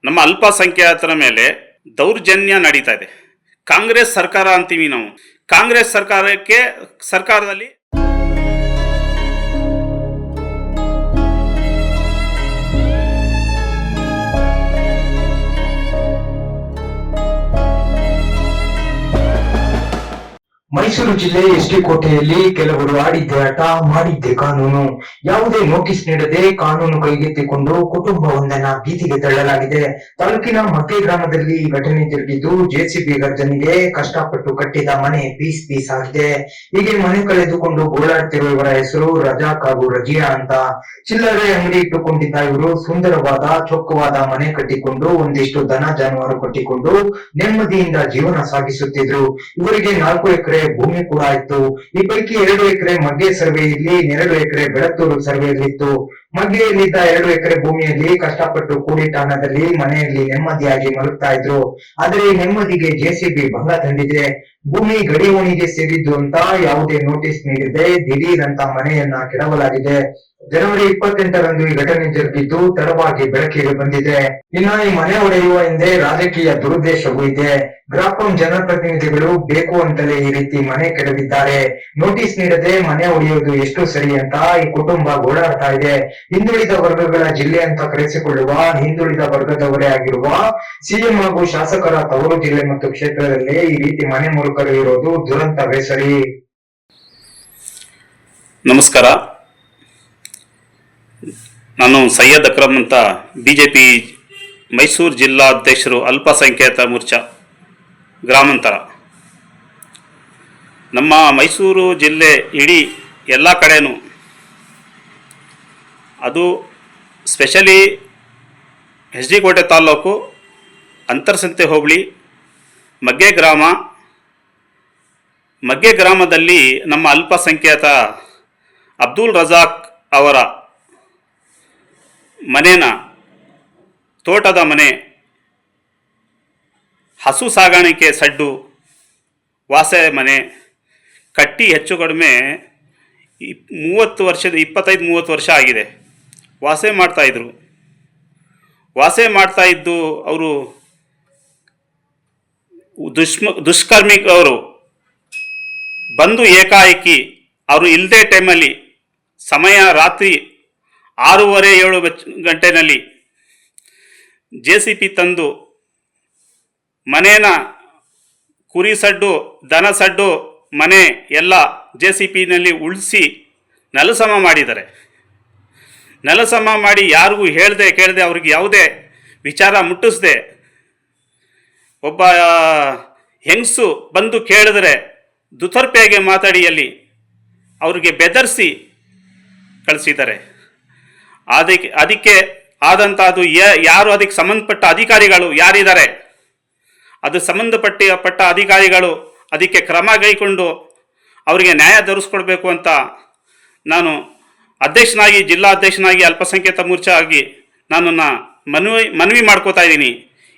ನಮ್ಮ ಅಲ್ಪಸಂಖ್ಯಾತರ ಮೇಲೆ ದೌರ್ಜನ್ಯ ನಡೀತಾ ಇದೆ. ಕಾಂಗ್ರೆಸ್ ಸರ್ಕಾರ ಅಂತೀವಿ ನಾವು. ಕಾಂಗ್ರೆಸ್ ಸರ್ಕಾರದಲ್ಲಿ ಮೈಸೂರು ಜಿಲ್ಲೆ ಎಸ್ಟಿ ಕೋಟೆಯಲ್ಲಿ ಕೆಲವರು ಆಡಿದ್ದೆ ಆಟ ಮಾಡಿದ್ದೆ ಕಾನೂನು. ಯಾವುದೇ ನೋಟಿಸ್ ನೀಡದೆ ಕಾನೂನು ಕೈಗೆತ್ತಿಕೊಂಡು ಕುಟುಂಬವೊಂದನ್ನ ಬೀದಿಗೆ ತಳ್ಳಲಾಗಿದೆ. ತಾಲೂಕಿನ ಮಗ್ಗೆ ಗ್ರಾಮದಲ್ಲಿ ಈ ಘಟನೆ ಜರುಗಿದ್ದು, ಜೆಸಿಬಿ ಗರ್ಜನೆಗೆ ಕಷ್ಟಪಟ್ಟು ಕಟ್ಟಿದ ಮನೆ ಪೀಸ್ ಪೀಸ್ ಆಗಿದೆ. ಹೀಗೆ ಮನೆ ಕಳೆದುಕೊಂಡು ಗೋಳಾಡ್ತಿರುವ ಇವರ ಹೆಸರು ರಜಾಕ್ ಹಾಗೂ ರಜಿಯಾ ಅಂತ. ಚಿಲ್ಲರೆ ಅಂಗಡಿ ಇಟ್ಟುಕೊಂಡಿದ್ದ ಇವರು ಸುಂದರವಾದ ಚೊಕ್ಕವಾದ ಮನೆ ಕಟ್ಟಿಕೊಂಡು ಒಂದಿಷ್ಟು ದನ ಜಾನುವಾರು ಕಟ್ಟಿಕೊಂಡು ನೆಮ್ಮದಿಯಿಂದ ಜೀವನ ಸಾಗಿಸುತ್ತಿದ್ರು. ಇವರಿಗೆ 4 ಎಕರೆ ಭೂಮಿ ಕೂಡ ಇತ್ತು. ಈ ಪೈಕಿ 2 ಎಕರೆ ಮಗ್ಗೆ ಸರ್ವೆಯಲ್ಲಿ, 2 ಎಕರೆ ಬೆಳತ್ತೂರು ಸರ್ವೆಯಲ್ಲಿತ್ತು. ಮಗ್ಗೆಯಲ್ಲಿದ್ದ 2 ಎಕರೆ ಭೂಮಿಯಲ್ಲಿ ಕಷ್ಟಪಟ್ಟು ಕೂಡಿಟ್ಟ ಹಣದಲ್ಲಿ ಮನೆಯಲ್ಲಿ ನೆಮ್ಮದಿಯಾಗಿ ಮಲಗ್ತಾ ಇದ್ರು. ಆದರೆ ಈ ನೆಮ್ಮದಿಗೆ ಜೆಸಿಬಿ ಭಂಗ ತಂದಿದೆ. ಭೂಮಿ ಗಡಿ ಓಣಿಗೆ ಸೇರಿದ್ದು ಅಂತ ಯಾವುದೇ ನೋಟಿಸ್ ನೀಡದೆ ದಿಢೀರ್ ಅಂತ ಮನೆಯನ್ನ ಕೆಡವಲಾಗಿದೆ. ಜನವರಿ 28ರಂದು ಈ ಘಟನೆ ಜರುಗಿದ್ದು ತಡವಾಗಿ ಬೆಳಕಿಗೆ ಬಂದಿದೆ. ಇನ್ನು ಈ ಮನೆ ಒಡೆಯುವ ಹಿಂದೆ ರಾಜಕೀಯ ದುರುದ್ದೇಶವೂ ಇದೆ. ಗ್ರಾಪಂ ಜನಪ್ರತಿನಿಧಿಗಳು ಬೇಕು ಅಂತಲೇ ಈ ರೀತಿ ಮನೆ ಕೆಡವಿದ್ದಾರೆ. ನೋಟಿಸ್ ನೀಡದೆ ಮನೆ ಒಡೆಯುವುದು ಎಷ್ಟು ಸರಿ ಅಂತ ಈ ಕುಟುಂಬ ಗೋಳಾಡ್ತಾ ಇದೆ. ಹಿಂದುಳಿದ ವರ್ಗಗಳ ಜಿಲ್ಲೆ ಅಂತ ಕರೆಸಿಕೊಳ್ಳುವ ಹಿಂದುಳಿದ ವರ್ಗದವರೇ ಆಗಿರುವ ಸಿಎಂ ಹಾಗೂ ಶಾಸಕರ ತವರು ಜಿಲ್ಲೆ ಮತ್ತು ಕ್ಷೇತ್ರದಲ್ಲಿ ಈ ರೀತಿ ಮನೆ ಮುರುಕರು ಇರೋದು ದುರಂತವೇ ಸರಿ. ನಮಸ್ಕಾರ. ನಾನು ಸೈಯದ್ ಅಕ್ರಮ್ ಅಂತ, ಬಿಜೆಪಿ ಮೈಸೂರು ಜಿಲ್ಲಾ ಅಧ್ಯಕ್ಷರು, ಅಲ್ಪಸಂಖ್ಯಾತ ಮೋರ್ಚಾ ಗ್ರಾಮಾಂತರ. ನಮ್ಮ ಮೈಸೂರು ಜಿಲ್ಲೆ ಇಡೀ ಎಲ್ಲ ಕಡೆನೂ, ಅದು ಸ್ಪೆಷಲಿ ಎಚ್.ಡಿ. ಕೋಟೆ ತಾಲ್ಲೂಕು ಅಂತರ್ಸಂತೆ ಹೋಬಳಿ ಮಗ್ಗೆ ಗ್ರಾಮದಲ್ಲಿ ನಮ್ಮ ಅಲ್ಪಸಂಖ್ಯಾತ ಅಬ್ದುಲ್ ರಜಾಕ್ ಅವರ ಮನೇನ, ತೋಟದ ಮನೆ, ಹಸು ಸಾಗಾಣಿಕೆ ಸಡ್ಡು, ವಾಸೆ ಮನೆ ಕಟ್ಟಿ ಹೆಚ್ಚು ಕಡಿಮೆ 25-30 ವರ್ಷ ಆಗಿದೆ. ವಾಸೆ ಮಾಡ್ತಾಯಿದ್ದು ಅವರು ದುಷ್ಕರ್ಮಿಗಳು ಬಂದು ಏಕಾಏಕಿ ಅವರು ಇಲ್ಲದೆ ಟೈಮಲ್ಲಿ, ಸಮಯ ರಾತ್ರಿ 6:30-7 ಗಂಟೆನಲ್ಲಿ ಜೆಸಿಬಿ ತಂದು ಮನೇನ, ಕುರಿ ಸಡ್ಡು, ದನ ಸಡ್ಡು, ಮನೆ ಎಲ್ಲ ಜೆಸಿಬಿನಲ್ಲಿ ಉಳಿಸಿ ನೆಲಸಮ ಮಾಡಿದ್ದಾರೆ. ನೆಲಸಮ ಮಾಡಿ ಯಾರಿಗೂ ಕೇಳದೆ ಅವ್ರಿಗೆ ಯಾವುದೇ ವಿಚಾರ ಮುಟ್ಟಿಸದೆ, ಒಬ್ಬ ಹೆಂಗಸು ಬಂದು ಕೇಳಿದ್ರೆ ದುತರ್ಪೆಗೆ ಮಾತಾಡಿಯಲ್ಲಿ ಅವ್ರಿಗೆ ಬೆದರಿಸಿ ಕಳಿಸಿದ್ದಾರೆ. ಅದಕ್ಕೆ ಆದಂಥದ್ದು ಯಾರು ಅದಕ್ಕೆ ಸಂಬಂಧಪಟ್ಟ ಅಧಿಕಾರಿಗಳು ಯಾರಿದ್ದಾರೆ, ಅದು ಸಂಬಂಧಪಟ್ಟ ಅಧಿಕಾರಿಗಳು ಅದಕ್ಕೆ ಕ್ರಮ ಕೈಗೊಂಡು ಅವರಿಗೆ ನ್ಯಾಯ ದೊರಕಿಸ್ಕೊಡ್ಬೇಕು ಅಂತ ನಾನು ಜಿಲ್ಲಾ ಅಧ್ಯಕ್ಷನಾಗಿ ಅಲ್ಪಸಂಖ್ಯಾತ ಮೋರ್ಚಾ ಆಗಿ ನಾನು ಮನವಿ ಮಾಡ್ಕೋತಾ ಇದ್ದೀನಿ.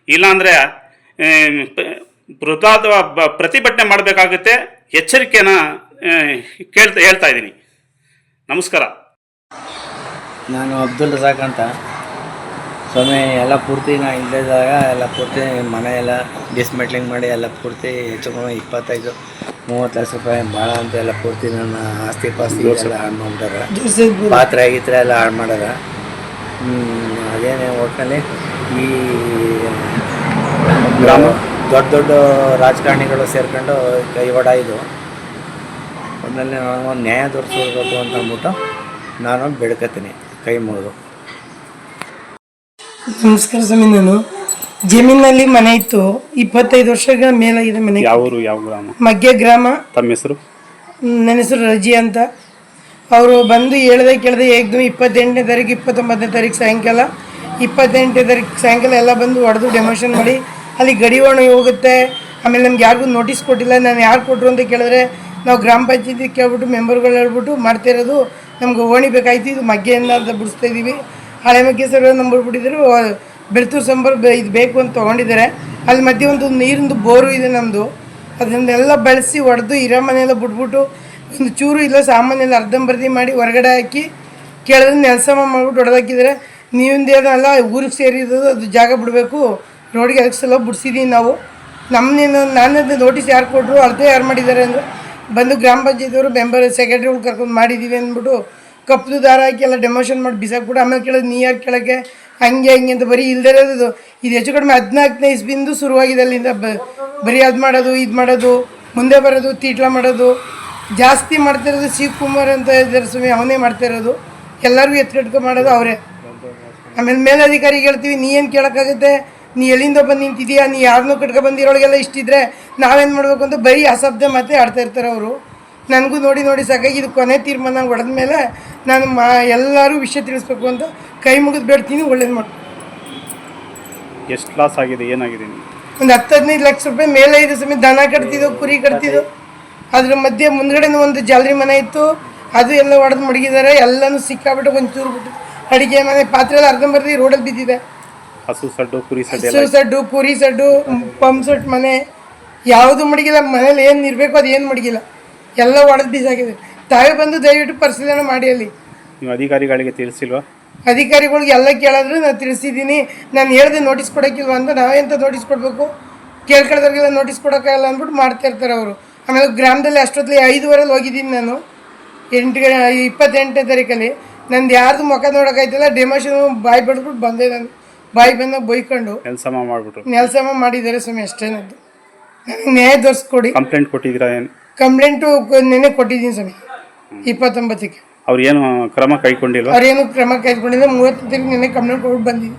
ಇಲ್ಲಾಂದರೆ ಪ್ರತಿಭಟನೆ ಮಾಡಬೇಕಾಗುತ್ತೆ. ಎಚ್ಚರಿಕೆನ ಹೇಳ್ತಾ ಇದ್ದೀನಿ. ನಮಸ್ಕಾರ. ನಾನು ಅಬ್ದುಲ್ ರಜಾಕ್ ಅಂತ. ಸ್ವಾಮಿ ಎಲ್ಲ ಪೂರ್ತಿ ನಾ ಇಲ್ಲದಾಗ ಎಲ್ಲ ಪೂರ್ತಿ ಮನೆ ಎಲ್ಲ ಡಿಸ್ಮೆಂಟ್ಲಿಂಗ್ ಮಾಡಿ ಎಲ್ಲ ಪೂರ್ತಿ ಹೆಚ್ಚು ಕಮ್ಮಿ 25-30 ಲಕ್ಷ ರೂಪಾಯಿ ಭಾಳ ಅಂತ ಎಲ್ಲ ಪೂರ್ತಿ ನನ್ನ ಆಸ್ತಿ ಪಾಸ್ತಿ ಎಲ್ಲ ಹಾಳು ಮಾಡ್ತಾರೆ. ಪಾತ್ರೆ ಆಗಿದ್ರೆ ಎಲ್ಲ ಹಾಳು ಮಾಡ್ಯಾರ. ಅದೇನೇ ಒಟ್ಟಿನಲ್ಲಿ ಈ ದೊಡ್ಡ ರಾಜಕಾರಣಿಗಳು ಸೇರ್ಕೊಂಡು ಕೈವಾಡ ಇದು. ಒಟ್ಟಿನಲ್ಲಿ ನಾನು ನ್ಯಾಯ ದೊರಕಿಸ್ಕೊಡ್ಬೇಕು ಅಂತ ಅಂದ್ಬಿಟ್ಟು ನಾನು ಬೇಡ್ಕೊತೀನಿ ಕೈ ಮುಗಿದು. ನಮಸ್ಕಾರ ಸ್ವಾಮಿ. ನಾನು ಜಮೀನಲ್ಲಿ ಮನೆ ಇತ್ತು, 25 ವರ್ಷಗಳ ಮೇಲಾಗಿದೆ ಮನೆ. ಯಾವ ಗ್ರಾಮ? ಮಗ್ಗೆ ಗ್ರಾಮ. ತಮ್ಮ ಹೆಸರು? ನನ್ನ ಹೆಸರು ರಜಿ ಅಂತ. ಅವರು ಬಂದು ಕೇಳದೆ ಏಕ್ದಮ್ 28ನೇ ತಾರೀಕು 29ನೇ ತಾರೀಕು ಸಾಯಂಕಾಲ 28ನೇ ತಾರೀಕು ಸಾಯಂಕಾಲ ಎಲ್ಲ ಬಂದು ಹೊಡೆದು ಡೆಮೋಷನ್ ಮಾಡಿ ಅಲ್ಲಿ ಗಡಿ ಒಣ ಹೋಗುತ್ತೆ. ಆಮೇಲೆ ನಮ್ಗೆ ಯಾರಿಗೂ ನೋಟಿಸ್ ಕೊಟ್ಟಿಲ್ಲ. ನಾನು ಯಾರು ಕೊಟ್ಟರು ಅಂತ ಕೇಳಿದ್ರೆ ನಾವು ಗ್ರಾಮ ಪಂಚಾಯತಿ ಕೇಳ್ಬಿಟ್ಟು ಮೆಂಬರ್ಗಳು ಹೇಳ್ಬಿಟ್ಟು ಮಾಡ್ತಿರೋದು, ನಮ್ಗೆ ಓಣಿ ಬೇಕಾಯ್ತು, ಇದು ಮಗ್ಗೆಯಿಂದ ಅಂತ ಬಿಡಿಸ್ತಾ ಇದ್ದೀವಿ. ಹಳೆ ಮಗ್ಗೆ ಸರ್ವೆ ನಂಬರ್ ಬಿಟ್ಟಿದ್ರು, ಬೆಳ್ತೂರು ಸಂಬರ್ ಇದು ಬೇಕು ಅಂತ ತೊಗೊಂಡಿದ್ದಾರೆ. ಅಲ್ಲಿ ಮಧ್ಯೆ ಒಂದು ನೀರಿಂದು ಬೋರು ಇದೆ ನಮ್ಮದು. ಅದನ್ನೆಲ್ಲ ಬೆಳೆಸಿ ಹೊಡೆದು ಇರೋ ಮನೆಯೆಲ್ಲ ಬಿಟ್ಬಿಟ್ಟು ಒಂದು ಚೂರು ಇಲ್ಲ ಸಾಮಾನೆಲ್ಲ ಅರ್ಧಂಬರ್ಧಿ ಮಾಡಿ ಹೊರಗಡೆ ಹಾಕಿ ಕೇಳಿದ್ರೆ ನೆಲಸಮ ಮಾಡಿಬಿಟ್ಟು ಹೊಡೆದಾಕಿದ್ದಾರೆ. ನೀವಿಂದೇನಲ್ಲ ಊರಿಗೆ ಸೇರಿರೋದು ಅದು ಜಾಗ ಬಿಡಬೇಕು, ರೋಡಿಗೆ ಅದಕ್ಕೆ ಸಲ ಬಿಡಿಸಿದ್ದೀವಿ ನಾವು. ನಮ್ಮನ್ನೇನು ನಾನದು ನೋಟಿಸ್ ಯಾರು ಕೊಟ್ಟರು, ಅಳತೆ ಯಾರು ಮಾಡಿದ್ದಾರೆ ಅಂದರೆ ಬಂದು ಗ್ರಾಮ ಪಂಚಾಯತಿಯವರು ಮೆಂಬರ್ ಸೆಕ್ರೆಟ್ರಿಗಳು ಕರ್ಕೊಂಡು ಮಾಡಿದ್ದೀವಿ ಅಂದ್ಬಿಟ್ಟು ಕಪ್ಪು ದಾರ ಹಾಕಿ ಎಲ್ಲ ಡೆಮೋಷನ್ ಮಾಡಿ ಬಿಸಾಕ್ಬಿಟ್ಟು ಆಮೇಲೆ ಕೇಳೋದು ನೀ ಯಾರು ಕೇಳೋಕ್ಕೆ ಹಂಗೆ ಅಂತ ಬರೀ ಇಲ್ಲದೇ ಇರೋದು. ಇದು ಹೆಚ್ಚು ಕಡಿಮೆ 14ನೇ ಇಸ್ವಿಂದು ಶುರುವಾಗಿದೆ. ಅಲ್ಲಿಂದ ಬರೀ ಅದು ಮಾಡೋದು ಇದು ಮಾಡೋದು, ಮುಂದೆ ಬರೋದು ತೀಟ್ಲ ಮಾಡೋದು ಜಾಸ್ತಿ ಮಾಡ್ತಿರೋದು. ಶಿವಕುಮಾರ್ ಅಂತ ಇದ್ದಾರೆ ಸ್ವಾಮಿ, ಅವನೇ ಮಾಡ್ತಿರೋದು. ಎಲ್ಲರಿಗೂ ಎತ್ಕಟ್ಕೊ ಮಾಡೋದು ಅವರೇ. ಆಮೇಲೆ ಮೇಲಧಿಕಾರಿಗೆ ಹೇಳ್ತೀವಿ, ನೀ ಏನು ಕೇಳೋಕ್ಕಾಗುತ್ತೆ, ನೀ ಎಲ್ಲಿಂದ ಬಂದು ನಿಂತಿದೀಯಾ, ನೀ ಯಾರನ್ನೂ ಕಟ್ಕೊ ಬಂದಿರೋಳಿಗೆಲ್ಲ ಇಷ್ಟಿದ್ರೆ ನಾವೇನು ಮಾಡಬೇಕು ಅಂತ ಬರೀ ಅಶಬ್ದ ಮಾತೇ ಆಡ್ತಾ ಇರ್ತಾರೆ ಅವರು. ನನಗೂ ನೋಡಿ ಸಾಕಾಗಿ ಇದು ಕೊನೆ ತೀರ್ಮಾನ ಹೊಡೆದ ಮೇಲೆ ನಾನು ಎಲ್ಲರೂ ವಿಷಯ ತಿಳಿಸ್ಬೇಕು ಅಂತ ಕೈ ಮುಗಿದು ಬೇಡ್ತೀನಿ. ಒಳ್ಳೇದು ಮಾಡಿ. ಎಷ್ಟು ಲಾಸ್ ಆಗಿದೆ, ಏನಾಗಿದೆ ನಿಮ್ಗೆ? ಒಂದು 10-15 ಲಕ್ಷ ರೂಪಾಯಿ ಮೇಲೆ ಇದೆ ಸ್ವಾಮಿ. ದನ ಕಟ್ತಿದ್ದು, ಕುರಿ ಕಟ್ತಿದ್ದು. ಅದ್ರ ಮಧ್ಯೆ ಮುಂದ್ಗಡೆನೂ ಒಂದು ಜಾಲರಿ ಮನೆ ಇತ್ತು, ಅದು ಎಲ್ಲ ಹೊಡೆದು ಮಡಗಿದ್ದಾರೆ. ಎಲ್ಲನೂ ಸಿಕ್ಕಾಬಿಟ್ಟು ಒಂಚೂರು ಬಿಟ್ಟು ಅಡುಗೆ ಮನೆ ಪಾತ್ರೆ ಎಲ್ಲ ಅರ್ಧಂಬರ್ದಿ ರೋಡಲ್ಲಿ ಬಿದ್ದಿದೆ. ಹಸು ಸಡ್ಡು, ಕುರಿ ಹಸು ಸಡ್ಡು, ಕುರಿ ಸಡ್ಡು, ಪಂಪ್ ಸೆಟ್ ಮನೆ ಯಾವುದು ಮಡಗಿಲ್ಲ. ಮನೇಲಿ ಏನು ಇರಬೇಕು ಅದು ಏನು ಮಡಗಿಲ್ಲ, ಎಲ್ಲ ಹೊಡೆದು ಬೀಸಾಗಿದೆ. ತಾವೇ ಬಂದು ದಯವಿಟ್ಟು ಪರಿಶೀಲನೆ ಮಾಡಿ. ಅಲ್ಲಿ ನೀವು ಅಧಿಕಾರಿಗಳಿಗೆ ತಿಳಿಸಿಲ್ವಾ? ಅಧಿಕಾರಿಗಳಿಗೆ ಎಲ್ಲ ಕೇಳಿದ್ರೆ ನಾನು ತಿಳಿಸಿದ್ದೀನಿ. ನಾನು ಹೇಳ್ದೆ ನೋಟಿಸ್ ಕೊಡೋಕ್ಕಿಲ್ವ ಅಂತ. ನಾವೆಂತ ನೋಟಿಸ್ ಕೊಡಬೇಕು, ಕೇಳ್ಕೊಳ್ದವ್ರಿಗೆಲ್ಲ ನೋಟಿಸ್ ಕೊಡೋಕ್ಕಾಗಲ್ಲ ಅಂದ್ಬಿಟ್ಟು ಮಾಡ್ತಾ ಇರ್ತಾರೆ ಅವರು. ಆಮೇಲೆ ಗ್ರಾಮದಲ್ಲಿ ಅಷ್ಟೊತ್ತಲ್ಲಿ 5:15 ಹೋಗಿದ್ದೀನಿ ನಾನು, 28ನೇ ತಾರೀಕಲ್ಲಿ. ನಂದು ಯಾರ್ದು ಮುಖ ನೋಡೋಕ್ಕಾಯ್ತಲ್ಲ, ಡೆಮೋಷನ್ ಬಾಯಿ ಬಿಡ್ಬಿಟ್ಟು ಬಂದೆ. ನಾನು ಬಾಯಿ ಬಂದಾಗ ಬೈಕೊಂಡು ನೆಲ್ಸಮ ಮಾಡಿದ್ದಾರೆ ಸ್ವಾಮಿ. ಅಷ್ಟೇನದ್ದು ನನಗೆ ನ್ಯಾಯ ದೊರಸ್ಕೊಡಿ. ಕಂಪ್ಲೇಂಟ್ ಕೊಟ್ಟಿದ್ದೀರಾ? ಏನು ಕಂಪ್ಲೇಂಟು ನೆನೆ ಕೊಟ್ಟಿದ್ದೀನಿ ಸ್ವಾಮಿ, 29ಕ್ಕೆ. ಅವ್ರು ಏನು ಕ್ರಮ ಕೈಗೊಂಡಿಲ್ಲ? ಅವ್ರೇನು ಕ್ರಮ ಕೈಗೊಂಡಿಲ್ಲ. 30 ತಾರೀಕು ನೆನೆ ಕಂಪ್ಲೇಂಟ್ ಕೊಟ್ಟು ಬಂದಿದ್ದೀನಿ.